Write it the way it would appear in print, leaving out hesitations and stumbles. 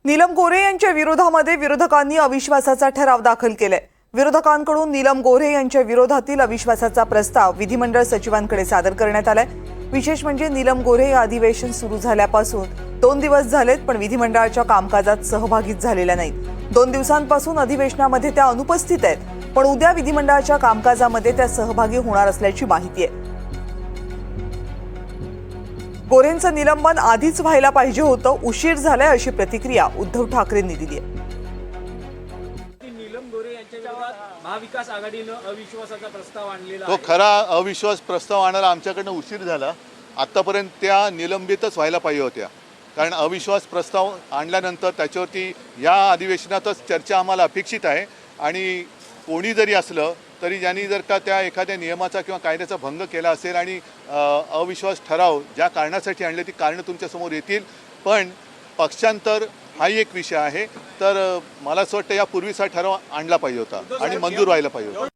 नीलम गोऱ्हे यांच्या विरोधामध्ये विरोधकांनी अविश्वासाचा ठराव दाखल केलाय। विरोधकांकडून नीलम गोऱ्हे यांच्या विरोधातील अविश्वासाचा प्रस्ताव विधिमंडळ सचिवांकडे सादर करण्यात आलाय। विशेष म्हणजे नीलम गोऱ्हे या अधिवेशन सुरू झाल्यापासून 2 दिवस झालेत, पण विधिमंडळाच्या कामकाजात सहभागीच झालेल्या नाहीत। 2 दिवसांपासून अधिवेशनामध्ये त्या अनुपस्थित आहेत, पण उद्या विधिमंडळाच्या कामकाजामध्ये त्या सहभागी होणार असल्याची माहिती आहे। गोऱ्हेंचं निलंबन आधीच व्हायला पाहिजे होतं, उशीर झालाय अशी प्रतिक्रिया उद्धव ठाकरेंनी दिली आहे। नीलम गोऱ्हे यांच्या विरोधात महाविकास आघाडीनं अविश्वासाचा प्रस्ताव आणलेला तो खरा अविश्वास प्रस्ताव आणायला आमच्याकडनं उशीर झाला। आत्तापर्यंत त्या निलंबितच व्हायला पाहिजे होत्या, कारण अविश्वास प्रस्ताव आणल्यानंतर त्याच्यावरती या अधिवेशनातच चर्चा आम्हाला अपेक्षित आहे। आणि कोणी जरी असलं तरी ज्यांनी जर का त्या एखाद्या नियमाचा किंवा कायद्याचा भंग केला असेल आणि अविश्वास ठराव ज्या कारणासाठी आणले ती कारणं तुमच्यासमोर येतील, पण पक्षांतर हाही एक विषय आहे। तर मला असं वाटतं यापूर्वीच हा ठराव आणला पाहिजे होता आणि मंजूर व्हायला पाहिजे होता।